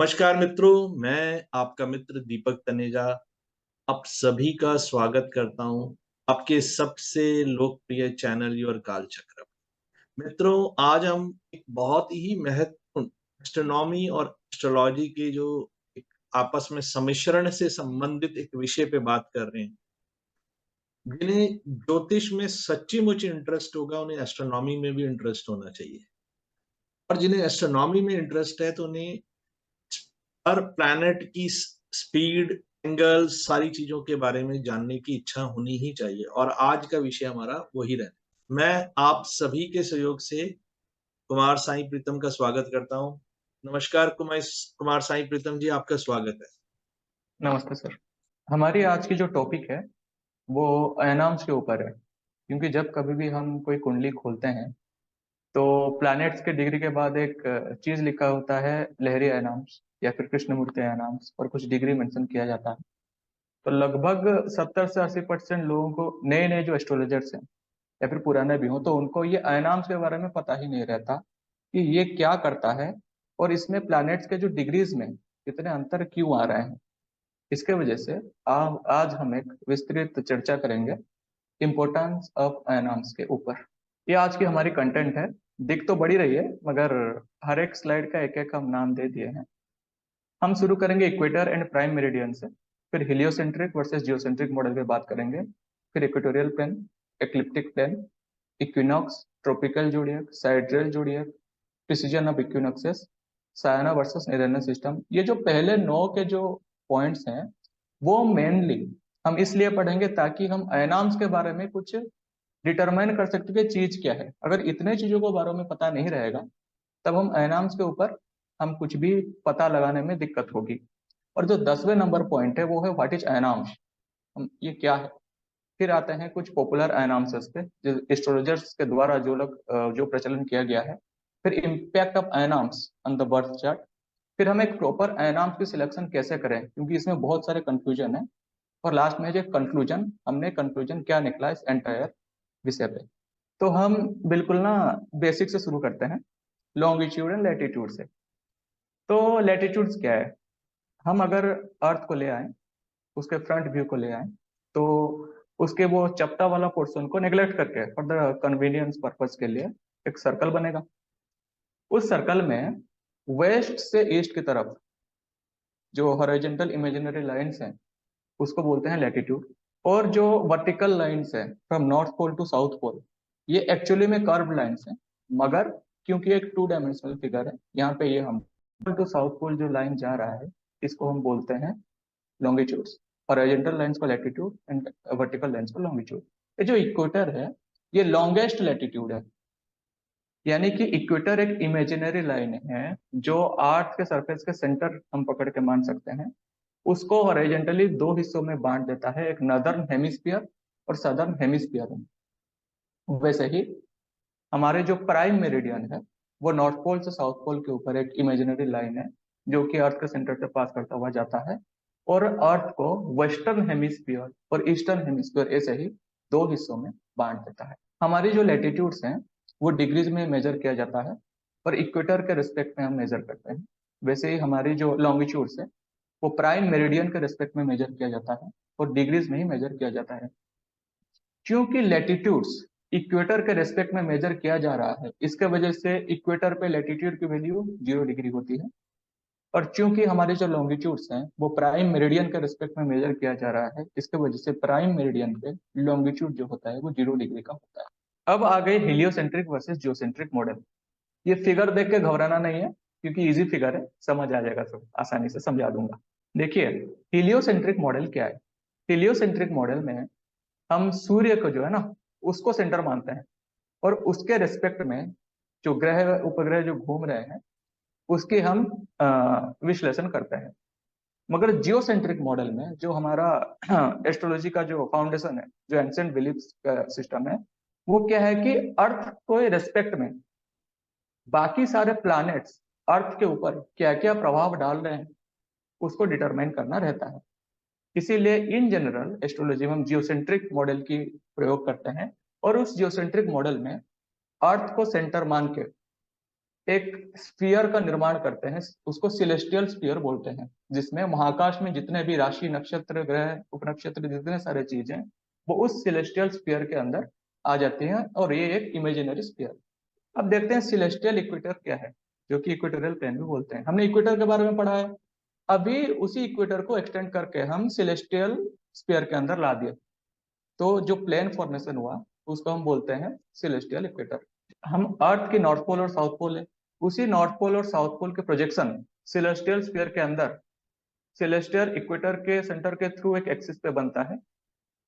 नमस्कार मित्रों, मैं आपका मित्र दीपक तनेजा आप सभी का स्वागत करता हूं आपके सबसे लोकप्रिय चैनल योर कालचक्र। मित्रों, आज हम एक बहुत ही महत्वपूर्ण एस्ट्रोनॉमी और एस्ट्रोलॉजी के जो एक आपस में सम्मिश्रण से संबंधित एक विषय पे बात कर रहे हैं। जिन्हें ज्योतिष में सच्ची मुच इंटरेस्ट होगा, उन्हें एस्ट्रोनॉमी में भी इंटरेस्ट होना चाहिए। और जिन्हें एस्ट्रोनॉमी में इंटरेस्ट है, तो उन्हें हर प्लैनेट की स्पीड, एंगल्स, सारी चीजों के बारे में जानने की इच्छा होनी ही चाहिए। और आज का विषय हमारा वही रहना। मैं आप सभी के सहयोग से कुमार साईं प्रीतम का स्वागत करता हूं। नमस्कार कुमार साईं प्रीतम जी, आपका स्वागत है। नमस्ते सर। हमारी आज की जो टॉपिक है वो अयनाम्स के ऊपर है, क्योंकि जब कभी भी हम कोई कुंडली खोलते हैं तो प्लैनेट्स के डिग्री के बाद एक चीज लिखा होता है, लहरी अयनाम्स या फिर कृष्णमूर्ति अयनाम्स, और कुछ डिग्री मेंशन किया जाता है। तो लगभग 70 से 80% लोगों को, नए नए जो एस्ट्रोलॉजर्स हैं या फिर पुराने भी हों, तो उनको ये अयनाम्स के बारे में पता ही नहीं रहता कि ये क्या करता है और इसमें प्लैनेट्स के जो डिग्रीज में कितने अंतर क्यों आ रहे हैं। इसके वजह से आज हम एक विस्तृत चर्चा करेंगे इम्पोर्टेंस ऑफ आयनाम्स के ऊपर। ये आज की हमारी कंटेंट है। दिख तो बड़ी रही है, मगर हर एक स्लाइड का एक एक हम नाम दे दिए हैं। हम शुरू करेंगे इक्वेटर एंड प्राइम मेरिडियन से, फिर हिलियोसेंट्रिक वर्सेस जियोसेंट्रिक मॉडल पे बात करेंगे, फिर equatorial plane, ecliptic plane, equinox, tropical zodiac, sidereal zodiac, precession of equinoxes, sayana versus nirayana system. ये जो पहले 9 के जो पॉइंट्स हैं वो मेनली हम इसलिए पढ़ेंगे ताकि हम अयनाम्स के बारे में कुछ डिटरमाइन कर सकते कि चीज क्या है। अगर इतने चीजों के बारे में पता नहीं रहेगा तब हम अयनाम्स के ऊपर हम कुछ भी पता लगाने में दिक्कत होगी। और जो 10वें नंबर पॉइंट है वो है व्हाट इज अयनाम्स, हम ये क्या है। फिर आते हैं कुछ पॉपुलर अयनाम्सेस पे जो एस्ट्रोलॉजर्स के द्वारा जो प्रचलन किया गया है। फिर impact of ayanamsa on the birth chart. फिर हम एक प्रॉपर अयनाम्स की सिलेक्शन कैसे करें, क्योंकि इसमें बहुत सारे कंफ्यूजन है। और लास्ट में जो कंक्लूजन, हमने कंक्लूजन क्या निकला इस एंटायर विषय पे। तो हम बिल्कुल ना बेसिक से शुरू करते हैं, लॉन्गिट्यूड एंड लैटिट्यूड से। तो लैटिट्यूड्स क्या है, हम अगर अर्थ को ले आए, उसके फ्रंट व्यू को ले आए, तो उसके वो चपटा वाला पोर्शन को नेग्लेक्ट करके फॉर द कन्वीनियंस पर्पज के लिए एक सर्कल बनेगा। उस सर्कल में वेस्ट से ईस्ट की तरफ जो हॉरिजॉन्टल इमेजिनरी लाइंस हैं उसको बोलते हैं लैटिट्यूड। और जो वर्टिकल लाइंस है from north pole to south pole, ये एक्चुअली में कर्व लाइंस हैं, मगर क्योंकि एक 2 डायमेंशनल फिगर है यहाँ पे, ये हम टू साउथ पोल जो लाइन जा रहा है इसको हम बोलते हैं लॉन्गिट्यूड्स। हॉरिजॉन्टल लाइंस को लैटिट्यूड एंड वर्टिकल लाइंस को लॉन्गिट्यूड। ये जो इक्वेटर है ये लॉन्गेस्ट लैटिट्यूड है, यानी कि इक्वेटर एक इमेजिनरी लाइन है जो अर्थ के सरफेस के सेंटर हम पकड़ के मान सकते हैं। उसको हॉरिजॉन्टली 2 हिस्सों में बांट देता है, एक नदर्न हेमिस्फीयर और सदर्न हेमिस्फीयर में। वैसे ही हमारे जो प्राइम मेरिडियन है वो नॉर्थ पोल से साउथ पोल के ऊपर एक इमेजिनरी लाइन है जो कि अर्थ के सेंटर से पास करता हुआ जाता है और अर्थ को वेस्टर्न हेमिस्फीयर और ईस्टर्न हेमिस्फीयर ऐसे ही 2 हिस्सों में बांट देता है। हमारी जो लैटिट्यूड्स हैं वो डिग्रीज में मेजर किया जाता है और इक्वेटर के रिस्पेक्ट में हम मेजर करते हैं। वैसे ही हमारी जो लॉन्गिट्यूड्स है वो प्राइम मेरिडियन के रिस्पेक्ट में मेजर किया जाता है और डिग्रीज में ही मेजर किया जाता है। क्योंकि लैटिट्यूड्स इक्वेटर के रेस्पेक्ट में मेजर किया जा रहा है, इसके वजह से इक्वेटर पे लैटिट्यूड की वैल्यू 0 डिग्री होती है। और चूंकि हमारे जो लॉन्गिट्यूड्स हैं वो प्राइम मेरिडियन के रेस्पेक्ट में मेजर किया जा रहा है, इसके वजह से प्राइम मेरिडियन पे लॉन्गिट्यूड जो होता है वो 0 डिग्री का होता है। अब आ गए हिलियोसेंट्रिक वर्सेस जियोसेंट्रिक मॉडल। ये फिगर देख के घबराना नहीं है, क्योंकि इजी फिगर है, समझ आ जाएगा, सब आसानी से समझा दूंगा। देखिए, हिलियोसेंट्रिक मॉडल क्या है। हिलियोसेंट्रिक मॉडल में हम सूर्य को जो है ना उसको सेंटर मानते हैं और उसके रिस्पेक्ट में जो ग्रह उपग्रह जो घूम रहे हैं उसकी हम विश्लेषण करते हैं। मगर जियोसेंट्रिक मॉडल में जो हमारा एस्ट्रोलॉजी का जो फाउंडेशन है, जो एंशिएंट बिलीफ सिस्टम है, वो क्या है कि अर्थ को रेस्पेक्ट में बाकी सारे प्लैनेट्स अर्थ के ऊपर क्या क्या प्रभाव डाल रहे हैं उसको डिटरमाइन करना रहता है। इसीलिए इन जनरल एस्ट्रोलॉजी में हम जियोसेंट्रिक मॉडल की प्रयोग करते हैं और उस जियोसेंट्रिक मॉडल में अर्थ को सेंटर मान के एक स्फीयर का निर्माण करते हैं, उसको सिलेस्टियल स्फीयर बोलते हैं, जिसमें महाकाश में जितने भी राशि, नक्षत्र, ग्रह, उपनक्षत्र, जितने सारे चीजें, वो उस सिलेस्टियल स्फीयर के अंदर आ जाती हैं, और ये एक इमेजिनरी स्फीयर। अब देखते हैं सिलेस्टियल इक्वेटर क्या है, जो कि इक्वेटोरियल प्लेन भी बोलते हैं। हमने इक्वेटर के बारे में पढ़ा है, अभी उसी इक्वेटर को एक्सटेंड करके हम सिलेस्टियल स्फीयर के अंदर ला दिए, तो जो प्लेन फॉर्मेशन हुआ उसको हम बोलते हैं सिलेस्टियल इक्वेटर। हम अर्थ की नॉर्थ पोल और साउथ पोल है, उसी नॉर्थ पोल और साउथ पोल के प्रोजेक्शन सिलेस्टियल स्फीयर के अंदर सिलेस्टियल इक्वेटर के सेंटर के थ्रू एक एक्सिस पे बनता है,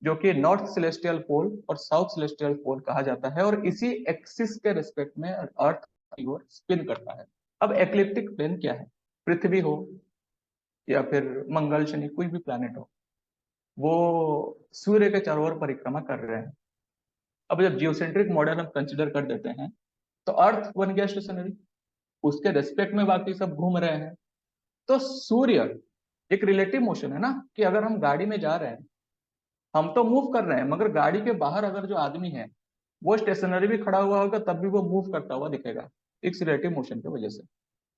जो कि नॉर्थ सिलेस्टियल पोल और साउथ सिलेस्टियल पोल कहा जाता है, और इसी एक्सिस के रिस्पेक्ट में अर्थ की ओर स्पिन करता है। अब एक्लिप्टिक प्लेन क्या है? पृथ्वी हो या फिर मंगल, शनि, कोई भी प्लैनेट हो, वो सूर्य के चारों ओर परिक्रमा कर रहे हैं। अब जब जियोसेंट्रिक मॉडल हम कंसिडर कर देते हैं, तो अर्थ बन गया स्टेशनरी, उसके रेस्पेक्ट में बाकी सब घूम रहे हैं। तो सूर्य एक रिलेटिव मोशन है ना, कि अगर हम गाड़ी में जा रहे हैं, हम तो मूव कर रहे हैं, मगर गाड़ी के बाहर अगर जो आदमी है वो स्टेशनरी भी खड़ा हुआ होगा, तब भी वो मूव करता हुआ दिखेगा, एक रिलेटिव मोशन की वजह से।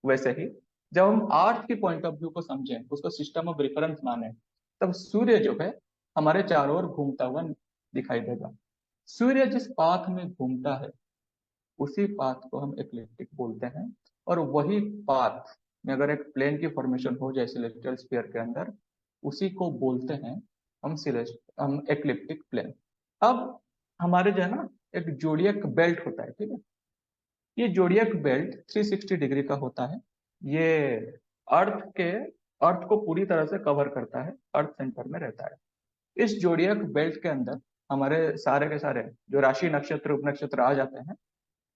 वैसे ही जब हम अर्थ की पॉइंट ऑफ व्यू को समझें, उसको सिस्टम ऑफ रेफरेंस माने, तब सूर्य जो है हमारे चारों ओर घूमता हुआ दिखाई देगा। सूर्य जिस पाथ में घूमता है, उसी पाथ को हम एक्लिप्टिक बोलते हैं, और वही पाथ में अगर एक प्लेन की फॉर्मेशन हो जाए सिलेस्टियल स्फीयर के अंदर, उसी को बोलते हैं हम एक्लिप्टिक प्लेन। अब हमारे जो है ना, एक जोडियक बेल्ट होता है, ठीक है, ये जोडियक बेल्ट 360 डिग्री का होता है। ये अर्थ के अर्थ को पूरी तरह से कवर करता है, अर्थ सेंटर में रहता है। इस जोडियक बेल्ट के अंदर हमारे सारे के सारे जो राशि, नक्षत्र, उपनक्षत्र आ जाते हैं,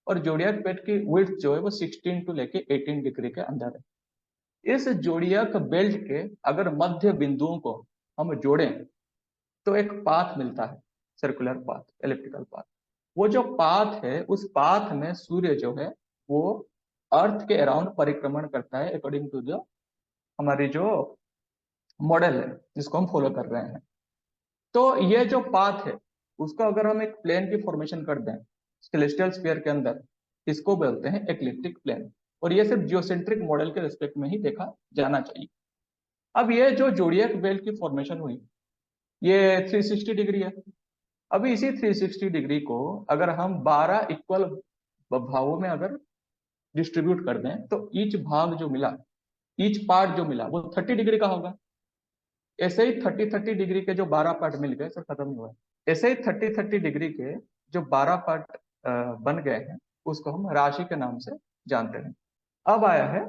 और जोडियक बेल्ट की विड्थ जो है वो 16 टू लेके 18 डिग्री के अंदर है। इस जोडियक बेल्ट के अगर मध्य बिंदुओं को हम जोड़ें, तो एक पाथ मिलता है, सर्कुलर पाथ, एलिप्टिकल पाथ। वो जो पाथ है, उस पाथ में सूर्य जो है वो अर्थ के अराउंड परिक्रमण करता है, अकॉर्डिंग टू जो हमारी जो मॉडल है जिसको हम फॉलो कर रहे हैं। तो ये जो पाथ है, उसको अगर हम एक प्लेन की फॉर्मेशन कर दें सेलेस्टियल स्फीयर के अंदर, इसको बोलते हैं एक्लिप्टिक प्लेन, और ये सिर्फ जियोसेंट्रिक मॉडल के रिस्पेक्ट में ही देखा जाना चाहिए। अब ये जो जोडियक बेल्ट की फॉर्मेशन हुई, ये 360 डिग्री है। अभी इसी 360 डिग्री को अगर हम 12 इक्वल भागों में अगर डिस्ट्रीब्यूट कर दें, तो ईच भाग जो मिला, ईच पार्ट जो मिला, वो 30 डिग्री का होगा। ऐसे ही 30-30 डिग्री के जो 12 पार्ट मिल गए, सर खत्म नहीं हुआ है। ऐसे ही 30-30 डिग्री के जो 12 पार्ट बन गए हैं, उसको हम राशि के नाम से जानते हैं। अब आया है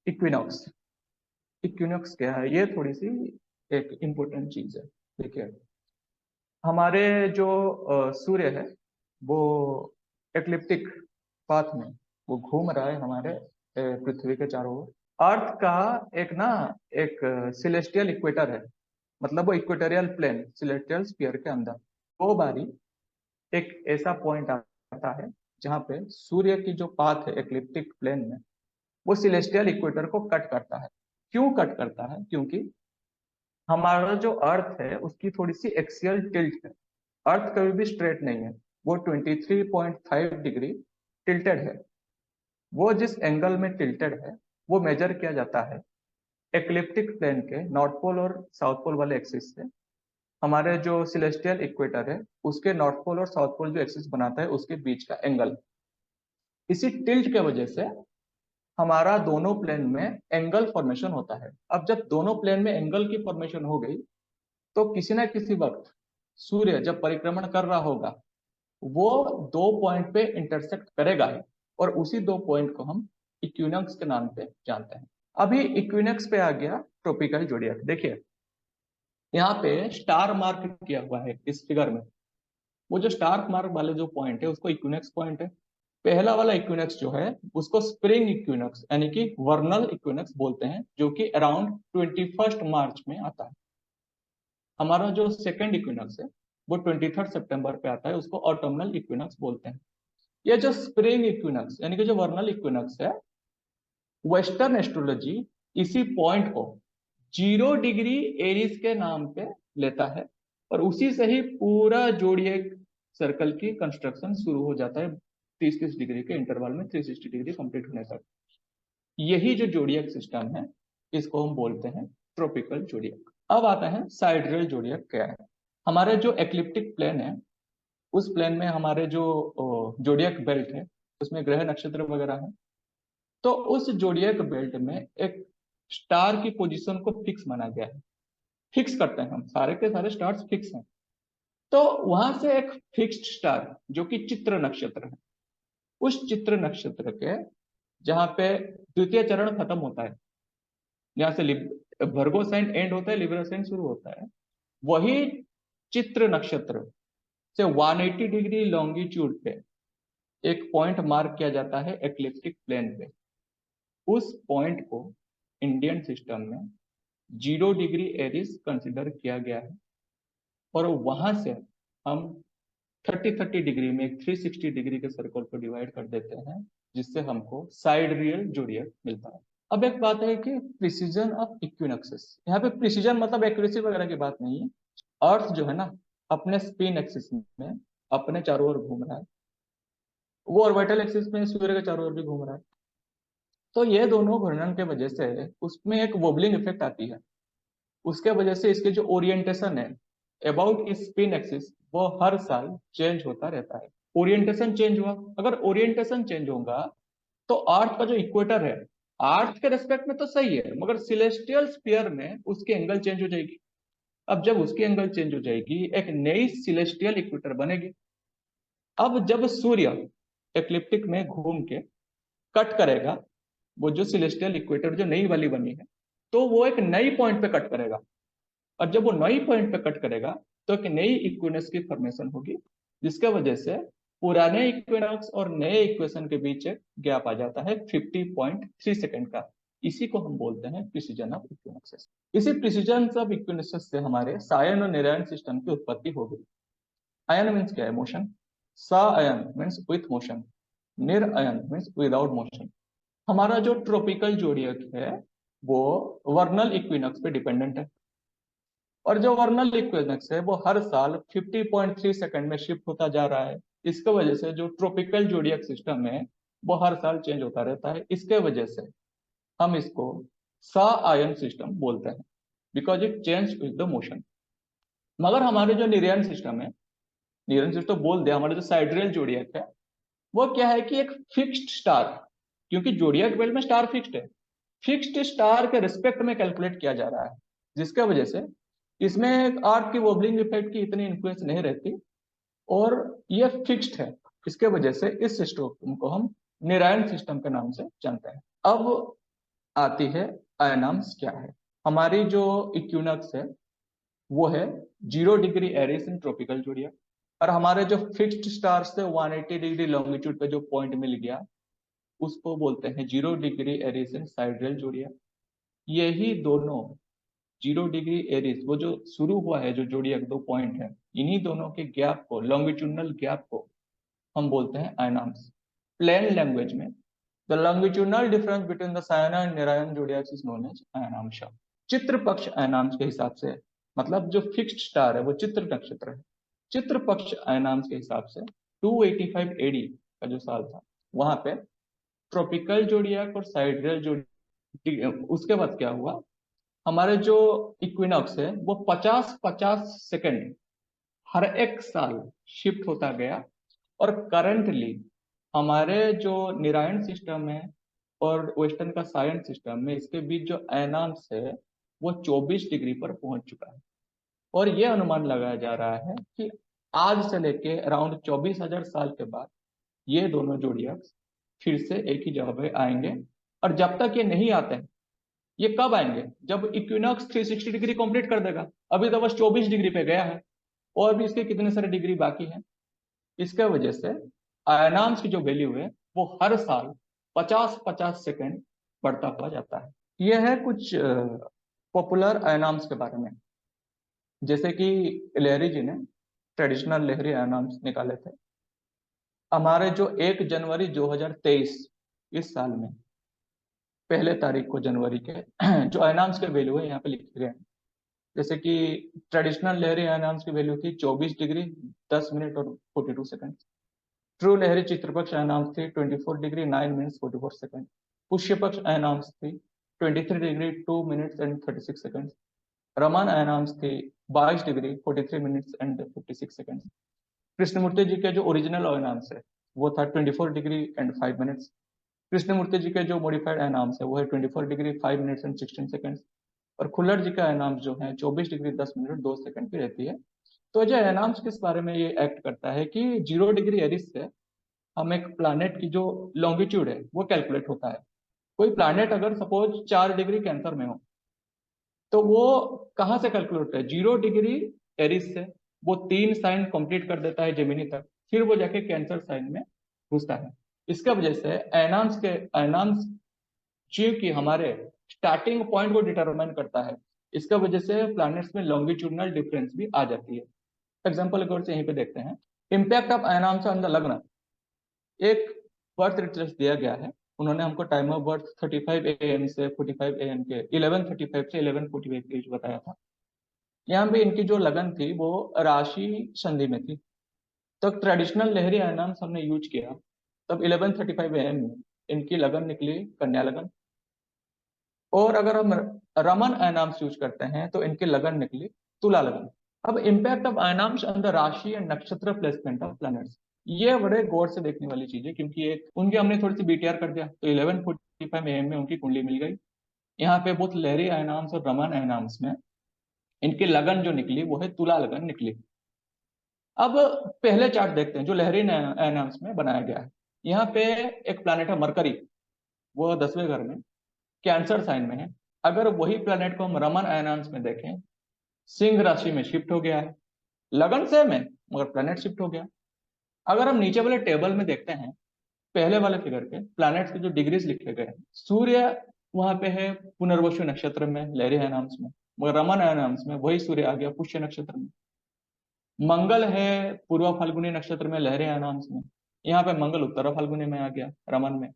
इक्विनॉक्स। इक्विनॉक्स क्या है? ये थोड़ी सी एक इंपॉर्टेंट चीज है। देखिए, हमारे जो सूर्य है वो एक्लिप्टिक पाथ में वो घूम रहा है हमारे पृथ्वी के चारों ओर। अर्थ का एक ना, एक सिलेस्टियल इक्वेटर है, मतलब वो इक्वेटोरियल प्लेन सिलेस्टियल स्फीयर के अंदर दो बारी एक ऐसा पॉइंट आता है जहां पे सूर्य की जो पाथ है एक्लिप्टिक प्लेन में, वो सिलेस्टियल इक्वेटर को कट करता है। क्यों कट करता है? क्योंकि हमारा जो अर्थ है उसकी थोड़ी सी एक्सियल टिल्ट है। अर्थ कभी भी स्ट्रेट नहीं है, वो 23.5 डिग्री टिल्टेड है। वो जिस एंगल में टिल्टेड है, वो मेजर किया जाता है एक्लिप्टिक प्लेन के नॉर्थ पोल और साउथ पोल वाले एक्सिस से। हमारे जो सिलेस्टियल इक्वेटर है, उसके नॉर्थ पोल और साउथ पोल जो एक्सिस बनाता है, उसके बीच का एंगल। इसी टिल्ट के वजह से हमारा दोनों प्लेन में एंगल फॉर्मेशन होता है। अब जब दोनों प्लेन में एंगल की फॉर्मेशन हो गई, तो किसी ना किसी वक्त सूर्य जब परिक्रमण कर रहा होगा, वो दो पॉइंट पे इंटरसेक्ट करेगा ही, और उसी दो पॉइंट को हम इक्विनॉक्स के नाम पे जानते हैं। अभी इक्विनॉक्स पे आ गया ट्रॉपिकल जोडियक। देखिए, यहाँ पे स्टार मार्क किया हुआ है इस फिगर में। वो जो स्टार मार्क वाले जो पॉइंट है, उसको इक्विनॉक्स पॉइंट है। पहला वाला इक्विनॉक्स जो है, उसको स्प्रिंग इक्विनॉक्स यानी कि वर्नल इक्विनॉक्स बोलते हैं, जो कि अराउंड 21 मार्च में आता है। हमारा जो सेकंड इक्विनॉक्स है, वो 23 सितंबर पे आता है, उसको ऑटोमनल इक्विनॉक्स बोलते हैं। ये जो स्प्रिंग इक्विनॉक्स यानी कि जो वर्नल इक्विनॉक्स है, वेस्टर्न एस्ट्रोलॉजी इसी पॉइंट को 0 डिग्री एरीज के नाम पे लेता है, और उसी से ही पूरा जोडिएक सर्कल की कंस्ट्रक्शन शुरू हो जाता है। 30-30 डिग्री के इंटरवल में 360 डिग्री कंप्लीट होने तक। यही जो जोडियक सिस्टम है इसको हम बोलते हैं ट्रॉपिकल जोडियक। अब आता है साइडरियल जोडियक क्या है। हमारे जो एक्लिप्टिक प्लेन है उस प्लेन में हमारे जो जोडियक बेल्ट है उसमें ग्रह नक्षत्र वगैरह है। तो उस जोडियक बेल्ट में एक स्टार की पोजीशन को फिक्स माना गया है। फिक्स करते हैं हम, सारे के सारे स्टार्स फिक्स हैं। तो वहां से एक फिक्स्ड स्टार जो कि चित्र नक्षत्र है, उस चित्र नक्षत्र के जहाँ पे द्वितीय चरण खत्म होता है, जहाँ से वर्गो साइन एंड होता है, लिब्रा साइन शुरू होता है, वही चित्र नक्षत्र से 180 डिग्री लॉन्गिट्यूड पे एक पॉइंट मार्क किया जाता है एक्लिप्टिक प्लेन पे। उस पॉइंट को इंडियन सिस्टम में 0 डिग्री एरिस कंसिडर किया गया है। और वहां से हम 30-30 डिग्री में एक 360 डिग्री के सर्कल को डिवाइड कर देते हैं, जिससे हमको साइडरियल जोडियक मिलता है। अब एक बात है कि प्रिसीजन ऑफ इक्विनोक्सेस, यहाँ पे प्रिसीजन मतलब एक्यूरेसी वगैरह की बात नहीं है। अर्थ जो है ना अपने स्पिन एक्सिस में अपने चारों ओर घूम रहा है, वो ऑर्बिटल एक्सिस में सूर्य के चारों ओर भी घूम रहा है। तो ये दोनों घूर्णन के वजह से उसमें एक वोबलिंग इफेक्ट आती है। उसके वजह से इसके जो ओरिएंटेशन है अबाउट इस स्पिन एक्सिस वो हर साल चेंज होता रहता है। ओरिएंटेशन चेंज हुआ, अगर ओरिएंटेशन चेंज होगा तो अर्थ का जो इक्वेटर है अर्थ के रेस्पेक्ट में तो सही है, मगर सिलेस्टियल स्फीयर में उसकी एंगल चेंज हो जाएगी। अब जब उसकी एंगल चेंज हो जाएगी एक नई सिलेस्टियल इक्वेटर बनेगी। अब जब सूर्य एक्लिप्टिक में घूम के कट करेगा, वो जो सिलेस्टियल इक्वेटर जो नई वाली बनी है तो वो एक नई पॉइंट पे कट करेगा। और जब वो नई पॉइंट पे कट करेगा तो एक नई इक्विनोक्स की फॉर्मेशन होगी, जिसके वजह से पुराने इक्विनोक्स और नए इक्वेशन के बीच एक गैप आ जाता है 50.3 सेकंड का। इसी को हम बोलते हैं प्रिसीजन ऑफ इक्विनोक्सेस। इसी प्रिसीजन ऑफ इक्विनोक्सेस से हमारे सायन और निरायन सिस्टम की उत्पत्ति हो गई। आयन मीन्स क्या है? मोशन। सा आयन मीन्स विथ मोशन, निर आयन मीन्स विदाउट मोशन। हमारा जो ट्रॉपिकल जोडियक है वो वर्नल इक्विनोक्स पे डिपेंडेंट है, और जो वर्नल इक्विनोक्स है वो हर साल 50.3 सेकंड में शिफ्ट होता जा रहा है। इसके वजह से जो ट्रॉपिकल जोडियक सिस्टम है वो हर साल चेंज होता रहता है। इसके वजह से हम इसको सा आयन सिस्टम बोलते हैं, because it change with the motion. मगर हमारे जो निरियन सिस्टम है, निरियन सिस्टम बोल दे, हमारे जो साइडरियल जोडियक है वो क्या है कि एक फिक्स्ड स्टार, क्योंकि जोडियक बेल्ट में स्टार फिक्स्ड है, फिक्स्ड स्टार के रिस्पेक्ट में कैलकुलेट किया जा रहा है, जिसके वजह से इसमें अर्थ की वोबलिंग इफेक्ट की इतनी इन्फ्लुएंस नहीं रहती और ये फिक्स्ड है। इसके वजह से इस सिस्टम को हम निरायन सिस्टम के नाम से जानते हैं। अब आती है आयनाम्स क्या है। हमारी जो इक्विनोक्स है वो है 0 degree Aries in tropical zodiac, और हमारे जो फिक्स्ड स्टार्स थे 180 डिग्री लॉन्गिट्यूड पे जो पॉइंट मिल गया उसको बोलते हैं 0 डिग्री एरिस इन साइडरियल जोडियक। यही दोनों 0 डिग्री एरिस वो जो शुरू हुआ है जो जोडियक दो पॉइंट है, इन्हीं दोनों के गैप को, लॉन्गिट्यूडनल गैप को हम बोलते हैं आयनाम्स। प्लेन लैंग्वेज में the longitudinal difference between the sayana and nirayana zodiac is known as ayanamsa. Chitra Paksha आयनाम्स के हिसाब से, मतलब जो फिक्स्ड स्टार है वो चित्र नक्षत्र है, चित्र पक्ष आयनाम्स के हिसाब से 285 एडी का जो साल था वहां पे ट्रॉपिकल जोडियक और साइडरियल जोडियक। उसके बाद क्या हुआ, हमारे जो इक्विनोक्स है वो 50-50 सेकंड हर एक साल शिफ्ट होता गया। और करंटली हमारे जो निरायन सिस्टम है और वेस्टर्न का सायन सिस्टम में इसके बीच जो आयनांश है वो 24 डिग्री पर पहुंच चुका है। और ये अनुमान लगाया जा रहा है कि आज से लेके अराउंड 24,000 साल के बाद ये दोनों जोडियक्स फिर से एक ही जगह पे आएंगे। और जब तक ये नहीं आते हैं, ये कब आएंगे? जब इक्विनोक्स 360 डिग्री कंप्लीट कर देगा। अभी तो बस 24 डिग्री पे गया है और भी इसके कितने सारे डिग्री बाकी हैं। इसके वजह से आयनांश की जो वैल्यू है वो हर साल 50-50 सेकंड बढ़ता हुआ जाता है। यह है कुछ पॉपुलर आयनांश के बारे में, जैसे कि लहरी जी ने ट्रेडिशनल लहरी आयनांश निकाले थे। हमारे जो 1 जनवरी 2023 इस साल में पहले तारीख को जनवरी के जो आयनांश के वैल्यू है यहाँ पे लिखे गए हैं। जैसे कि ट्रेडिशनल लहरी आयनांश की वैल्यू थी 24 डिग्री 10 मिनट और 42 सेकंड। ट्रू लहरी चित्रपक्ष अयनांश थी 24 डिग्री 9 मिनट्स 44 सेकंड। पुष्य पक्ष अयनांश थी 23 degree 2 minutes and 36 second. Raman ayanamsa थी 22 degree 43 minutes and 56 second. Krishnamurti ji के जो ओरिजिनल अयनांश है वो था 24 degree and 5 minutes. Krishnamurti ji के जो मॉडिफाइड अयनांश है वो है 24 डिग्री 5 मिनट्स एंड 16 सेकंड। और खुल्लर जी का अयनांश जो है 24 डिग्री 10 मिनट 2 सेकंड की रहती है। तो जो अयनांश किस बारे में ये एक्ट करता है कि 0 डिग्री एरिस से हम एक प्लानेट की जो लॉन्गिट्यूड है वो कैलकुलेट होता है। कोई प्लानेट अगर सपोज 4 डिग्री कैंसर में हो तो वो कहाँ से कैलकुलेट होता है? 0 डिग्री एरिस से। वो 3 साइन कंप्लीट कर देता है जेमिनी तक, फिर वो जाके कैंसर साइन में घुसता है। इसका वजह से अयनांश जीव की हमारे स्टार्टिंग पॉइंट को डिटरमाइन करता है। इसका वजह से प्लैनेट्स में लॉन्गिट्यूडनल डिफरेंस भी आ जाती है। एग्जांपल एक और से यहीं पे देखते हैं। Impact of ayanamsa on the लग्न। एक बर्थ रिसर्च दिया गया है, उन्होंने हमको टाइम ऑफ बर्थ 35 AM से 45 AM के 11:35 से 11:45 के बीच बताया था। यहाँ पे इनकी जो लगन थी वो राशि संधि में थी। तो ट्रेडिशनल लहरी अयनांश हमने यूज किया, तब 11:35 AM में इनकी लगन निकली कन्या लगन। और अगर हम रमन अयनांश यूज करते हैं तो इनकी लगन निकली तुला लगन। अब impact of ayanamsa on the राशि एंड नक्षत्र प्लेसमेंट ऑफ प्लैनेट्स, ये बड़े गौर से देखने वाली चीज है, क्योंकि एक उनकी हमने थोड़ी सी बीटीआर कर दिया तो 11:45 AM में उनकी कुंडली मिल गई। यहाँ पे बहुत लहरी अयनांश और रमन अयनांश में इनकी लगन जो निकली वो है तुला लगन निकली। अब पहले चार्ट देखते हैं जो लहरी अयनांश में बनाया गया है। यहाँ पे एक प्लैनेट है मरकरी, वो 10वें घर में कैंसर साइन में है। अगर वही प्लैनेट को हम रमन अयनांश में देखें, सिंह राशि में शिफ्ट हो गया है, लगन सेम है मगर प्लैनेट शिफ्ट हो गया। अगर हम नीचे वाले टेबल में देखते हैं, पहले वाले फिगर पे प्लैनेट्स के जो डिग्रीज लिखे गए हैं, सूर्य वहां पे है पुनर्वसु नक्षत्र में लहरी अयनांश में, मगर रमन अयनांश में वही सूर्य आ गया पुष्य नक्षत्र में। मंगल है पूर्व फाल्गुनी नक्षत्र में लहरी अयनांश में, यहाँ पे मंगल उत्तर फाल्गुनी में आ गया रमन में।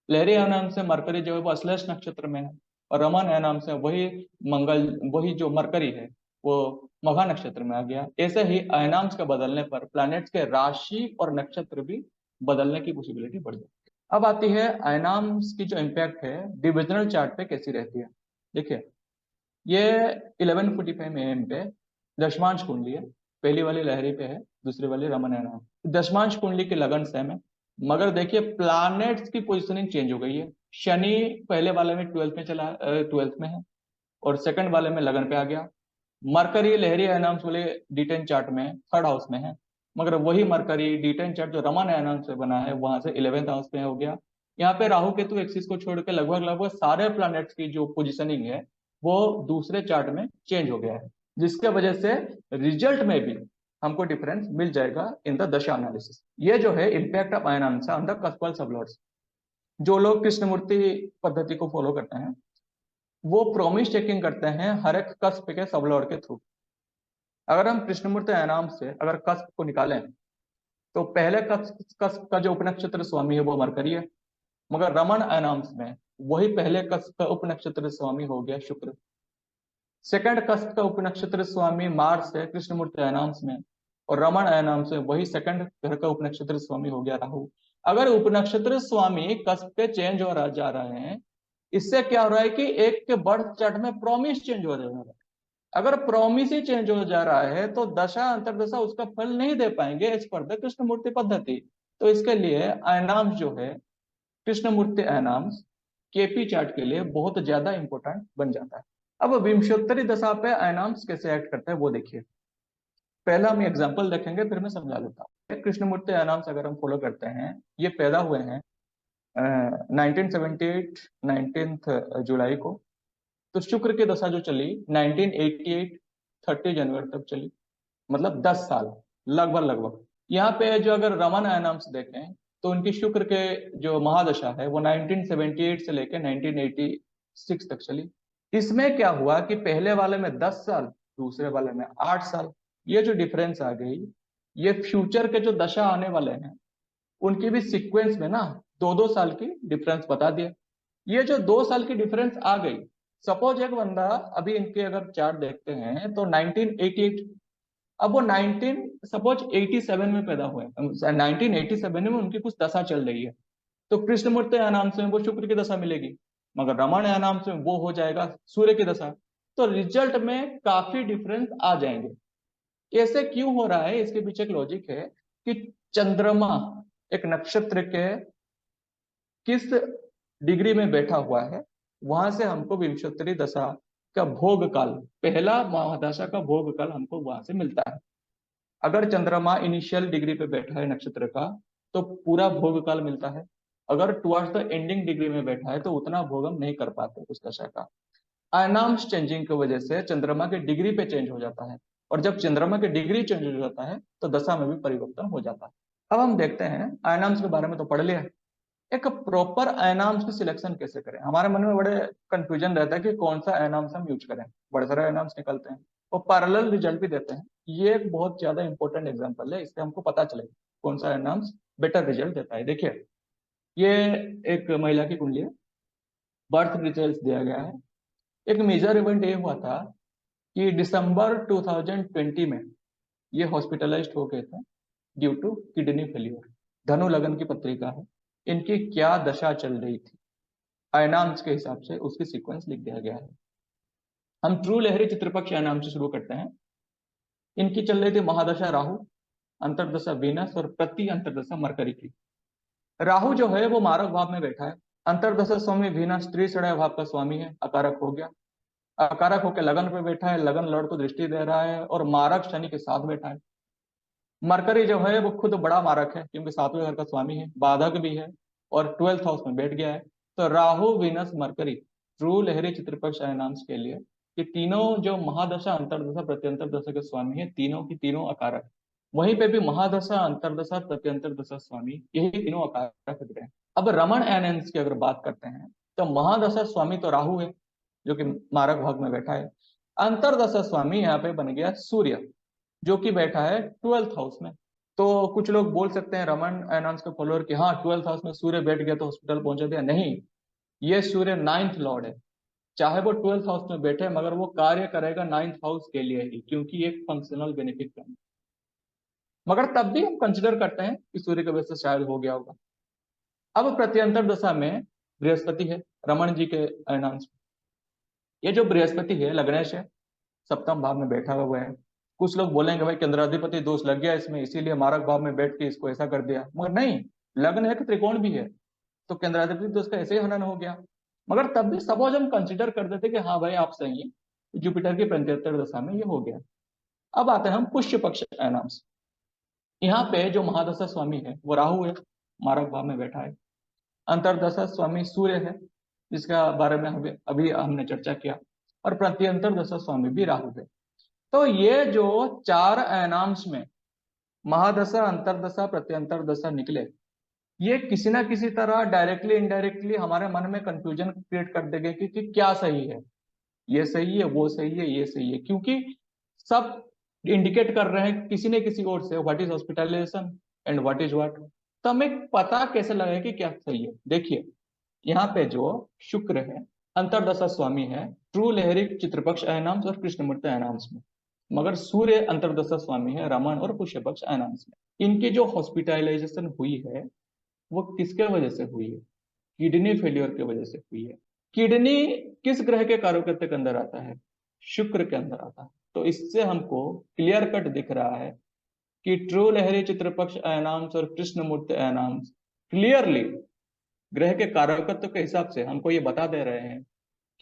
लहरी अयनांश से मरकरी जो है वो अश्लेष नक्षत्र में है, और रमन अयनांश से वही मंगल वही जो मरकरी है वो मघा नक्षत्र में आ गया। ऐसे ही अयनांश का बदलने पर प्लैनेट्स के राशि और नक्षत्र भी बदलने की पॉसिबिलिटी बढ़ जाती है। अब आती है अयनांश की जो इम्पैक्ट है डिविजनल चार्ट पे कैसी रहती है। देखिए ये 11:45 AM पे दशमांश कुंडली है, पहली वाली लहरी पे है, दूसरी वाली रमन अयनांश। दशमांश कुंडली की लगन सेम है, मगर देखिए प्लैनेट्स की पोजीशनिंग चेंज हो गई है। शनि पहले वाले में 12th में चला 12th में है, और सेकंड वाले में लगन पे आ गया। मरकरी लहरी अयनांश वाले D10 चार्ट में 3rd हाउस में है, मगर वही मरकरी D10 चार्ट जो रमन अयनांश से बना है वहां से 11th हाउस में हो गया। यहाँ पे राहु केतु एक्सिस को छोड़ के लगभग लगभग सारे प्लैनेट्स की जो पोजिशनिंग है वो दूसरे चार्ट में चेंज हो गया है, जिसके वजह से रिजल्ट में भी हमको डिफरेंस मिल जाएगा इन द दशा एनालिसिस। ये जो है impact of ayanamsa on the cuspal sublords. जो लोग कृष्णमूर्ति पद्धति को फॉलो करते हैं वो प्रोमिस चेकिंग करते हैं हर एक कस्प के सबलॉर्ड के थ्रू। अगर हम कृष्णमूर्ति अयनांश से अगर कस्प को निकालें तो पहले कस्प का जो उपनक्षत्र स्वामी है वो मरकरी है, मगर रमन अयनांश में वही पहले कस्प का उपनक्षत्र स्वामी हो गया शुक्र। सेकंड कस्प का उपनक्षत्र स्वामी मार्स है कृष्णमूर्ति अयनांश में, और रमन अयनांश में वही सेकंड घर का उपनक्षत्र स्वामी हो गया राहु। अगर उपनक्षत्र स्वामी कस्प पे चेंज हो रहा जा रहे हैं, इससे क्या हो रहा है कि एक के बर्थ चार्ट में प्रॉमिस चेंज हो रहा है। अगर प्रॉमिस ही चेंज हो जा रहा है तो दशा अंतरदशा उसका फल नहीं दे पाएंगे एज पर द कृष्णमूर्ति पद्धति। तो इसके लिए अयनांश जो है कृष्णमूर्ति अयनांश केपी चार्ट के लिए बहुत ज्यादा इंपॉर्टेंट बन जाता है। अब विंशोत्तरी दशा पे अयनांश कैसे एक्ट करता है वो देखिए। पहला हम एग्जाम्पल देखेंगे फिर मैं समझा देता हूँ। कृष्णमूर्ति अयनांश अगर हम फॉलो करते हैं, ये पैदा हुए हैं 1978 19 जुलाई को। तो शुक्र की दशा जो चली 1988 30 जनवरी तक चली, मतलब 10 साल लगभग लगभग। यहाँ पे जो अगर रमन अयनांश देखें तो उनकी शुक्र के जो महादशा है वो 1978 से लेकर 1986 तक चली। इसमें क्या हुआ कि पहले वाले में 10 साल, दूसरे वाले में 8 साल। ये जो डिफरेंस आ गई, ये फ्यूचर के जो दशा आने वाले हैं उनकी भी सीक्वेंस में ना 2-2 साल की डिफरेंस बता दिया। ये जो 2 साल की डिफरेंस आ गई, सपोज एक बंदा अभी इनके अगर चार्ट देखते हैं तो 1988 अब वो 1987 में पैदा हुए, 1987 में उनकी कुछ दशा चल रही है, तो कृष्णमूर्ति अनाम से वो शुक्र की दशा मिलेगी, मगर रमण अनाम से वो हो जाएगा सूर्य की दशा। तो रिजल्ट में काफी डिफरेंस आ जाएंगे। ऐसे क्यों हो रहा है, इसके पीछे एक लॉजिक है कि चंद्रमा एक नक्षत्र के किस डिग्री में बैठा हुआ है, वहां से हमको विंशोत्तरी दशा का भोग काल, पहला महादशा का भोग काल हमको वहां से मिलता है। अगर चंद्रमा इनिशियल डिग्री पे बैठा है नक्षत्र का, तो पूरा भोग काल मिलता है। अगर टुवर्ड्स द एंडिंग डिग्री में बैठा है तो उतना भोग हम नहीं कर पाते उस दशा का। आयनाम्स चेंजिंग की वजह से चंद्रमा के डिग्री पे चेंज हो जाता है, और जब चंद्रमा के डिग्री चेंज हो जाता है तो दशा में भी परिवर्तन हो जाता है। अब हम देखते हैं, आयनाम्स के बारे में तो पढ़ लिया, एक प्रॉपर आयनाम्स की सिलेक्शन कैसे करें। हमारे मन में बड़े कंफ्यूजन रहता है कि कौन सा आयनाम्स हम यूज करें, बड़े सारे आयनाम्स निकलते हैं और पैरेलल रिजल्ट भी देते हैं। ये एक बहुत ज्यादा इंपॉर्टेंट एग्जांपल है, इससे हमको पता चलेगा कौन सा आयनाम्स बेटर रिजल्ट देता है। देखिए, ये एक महिला की कुंडली है, बर्थ डिटेल्स दिया गया है। एक मेजर इवेंट ये हुआ था कि दिसंबर 2020 में ये हॉस्पिटलाइज्ड हो गए थे ड्यू टू किडनी फेलियर। धनु लगन की पत्रिका है, इनकी क्या दशा चल रही थी, आयनाम्स के हिसाब से उसकी सीक्वेंस लिख दिया गया है। हम ट्रू लहरी चित्रपक्ष आयनाम से शुरू करते हैं। इनकी चल रही थी महादशा राहु, अंतर्दशा वीनस और प्रति अंतर्दशा मरकरी की। राहु जो है वो मारक भाव में बैठा है, अंतर्दशा स्वामी वीनस त्रिसड़य भाव का स्वामी है, अकारक हो गया। अकारक होकर लगन पे बैठा है, लगन लॉर्ड को दृष्टि दे रहा है और मारक शनि के साथ बैठा है। मरकरी जो है वो खुद बड़ा मारक है क्योंकि सातवें घर का स्वामी है, बाधक भी है और 12th हाउस में बैठ गया है। तो राहु वीनस मरकरी ट्रू लहरी चित्रपक्ष आयनांश के लिए ये तीनों जो महादशा अंतर्दशा प्रत्यंतर दशा के स्वामी है, तीनों की तीनों अकारक। वहीं पे भी महादशा अंतर्दशा प्रत्यंतर दशा स्वामी, यही तीनों अकारक ग्रह। अब रमण एनएंस की अगर बात करते हैं तो महादशा स्वामी तो राहु है जो कि मारक भाव में बैठा है। अंतरदशा स्वामी यहाँ पे बन गया सूर्य जो कि बैठा है 12th हाउस में। तो कुछ लोग बोल सकते हैं रमन एनांस के फॉलोअर कि हाँ 12th हाउस में सूर्य बैठ गया तो हॉस्पिटल पहुंचा दिया, नहीं, ये सूर्य 9th लॉर्ड है। चाहे वो 12th हाउस में बैठे मगर वो कार्य करेगा 9th हाउस के लिए ही, क्योंकि एक फंक्शनल बेनिफिट है। मगर तब भी हम कंसिडर करते हैं कि सूर्य की वजह से शायद हो गया होगा। अब प्रत्यंतर दशा में बृहस्पति है रमन जी के एनांश। ये जो बृहस्पति है लग्नेश है, सप्तम भाव में बैठा हुआ है। कुछ लोग बोलेंगे भाई केंद्राधिपति दोष लग गया इसमें, इसीलिए मारक भाव में बैठ के इसको ऐसा कर दिया, मगर नहीं, लग्न है कि त्रिकोण भी है, तो केंद्राधिपति दोष का ऐसे ही हनन हो गया। मगर तब भी सपोज हम कंसिडर कर देते कि हाँ भाई आप सही है, जुपिटर की प्रत्यंतर दशा में ये हो गया। अब आते हैं हम पुष्य पक्ष नाम से। यहाँ पे जो महादशा स्वामी है वो राहु है, मारक भाव में बैठा है। अंतरदशा स्वामी सूर्य है, जिसका बारे में अभी अभी हमने चर्चा किया, और प्रत्यंतर दशा स्वामी भी राहु है। तो ये जो चार एनाम्स में महादशा अंतरदशा प्रत्यंतर दशा निकले, ये किसी ना किसी तरह डायरेक्टली इनडायरेक्टली हमारे मन में कंफ्यूजन क्रिएट कर देंगे कि क्या सही है, ये सही है वो सही है ये सही है, क्योंकि सब इंडिकेट कर रहे हैं किसी न किसी ओर से what is hospitalization and what is what. तो हमें पता कैसे लगे कि क्या सही है। देखिए, यहाँ पे जो शुक्र है अंतरदशा स्वामी है ट्रू लहरी चित्रपक्ष अयनांश और कृष्णमूर्ति अयनांश में, मगर सूर्य अंतरदशा स्वामी है रमन और पुष्य पक्ष अयनांश में। इनकी जो हॉस्पिटलाइजेशन हुई है वो किसके वजह से हुई है, किडनी फेलियर की वजह से हुई है। किडनी किस ग्रह के कार्यों के अंदर आता है, शुक्र के अंदर आता है। तो इससे हमको क्लियर कट दिख रहा है कि ट्रू लहरी चित्रपक्ष अयनांश और कृष्णमूर्ति अयनांश क्लियरली ग्रह के कारकत्व के हिसाब से हमको ये बता दे रहे हैं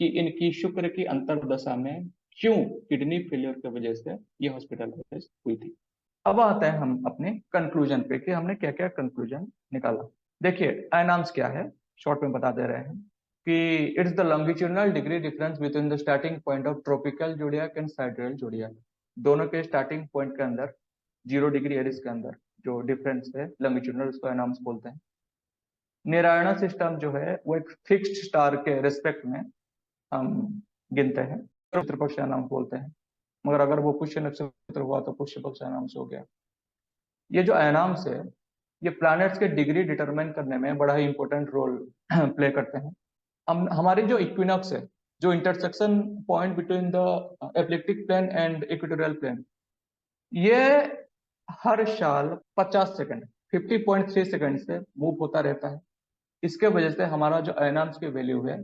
कि इनकी शुक्र की अंतर्दशा में क्यों किडनी फेलियर की वजह से ये हॉस्पिटलाइज हुई थी। अब आते हैं हम अपने कंक्लूजन पे कि हमने क्या क्या कंक्लूजन निकाला। देखिए, आयनाम्स क्या है, शॉर्ट में बता दे रहे हैं कि it's the longitudinal degree difference between the starting point of tropical zodiac and sidereal zodiac. दोनों के स्टार्टिंग पॉइंट के अंदर 0 डिग्री एरिस के अंदर जो डिफरेंस है लॉन्गिट्यूडनल, उसको आयनाम्स बोलते हैं। नारायण सिस्टम जो है वो एक फिक्स्ड स्टार के रिस्पेक्ट में हम गिनते हैं, पितृ पक्ष नाम बोलते हैं। मगर अगर वो पुष्य नक्षत्र हुआ तो पुष्य पक्ष नाम से हो गया। ये जो अनाम्स है ये प्लैनेट्स के डिग्री डिटरमाइन करने में बड़ा ही इंपॉर्टेंट रोल प्ले करते हैं। हम हमारी जो इक्विनॉक्स है, जो intersection point between the ecliptic plane and equatorial plane, ये हर साल 50 सेकंड 50.3 सेकंड से मूव होता रहता है। इसके वजह से हमारा जो आयनांश की वैल्यू है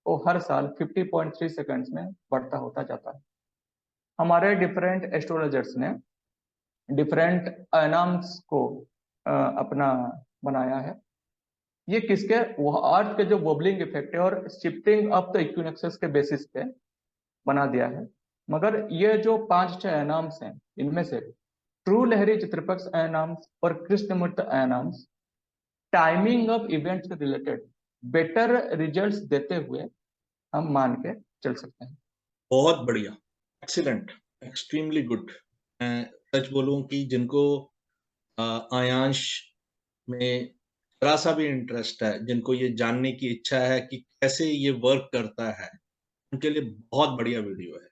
वो हर साल 50.3 सेकंड्स में बढ़ता होता जाता है। हमारे डिफरेंट एस्ट्रोलॉजर्स ने डिफरेंट आयनांश को अपना बनाया है। ये किसके, वो अर्थ के जो वोबलिंग इफेक्ट है और शिफ्टिंग ऑफ द इक्विनोक्सेस के बेसिस पे बना दिया है। मगर ये जो पांच छह अनाम्स हैं, इनमें से ट्रू लहरी चित्रपक्ष अनाम्स और कृष्णमूर्त अनाम्स टाइमिंग ऑफ इवेंट्स से रिलेटेड बेटर रिजल्ट्स देते हुए हम मान के चल सकते हैं। बहुत बढ़िया, एक्सीलेंट, एक्सट्रीमली गुड। मैं सच बोलूं कि जिनको आयांश में जरा सा भी इंटरेस्ट है, जिनको ये जानने की इच्छा है कि कैसे ये वर्क करता है, उनके लिए बहुत बढ़िया वीडियो है।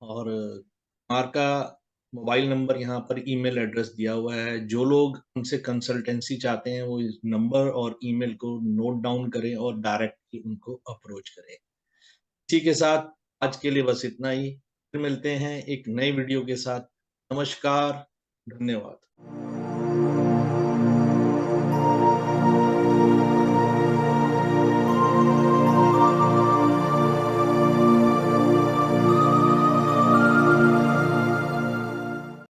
और कुमार का मोबाइल नंबर यहाँ पर ईमेल एड्रेस दिया हुआ है। जो लोग उनसे कंसल्टेंसी चाहते हैं वो इस नंबर और ईमेल को नोट डाउन करें और डायरेक्टली उनको अप्रोच करें। इसी के साथ आज के लिए बस इतना ही। फिर मिलते हैं एक नई वीडियो के साथ। नमस्कार, धन्यवाद।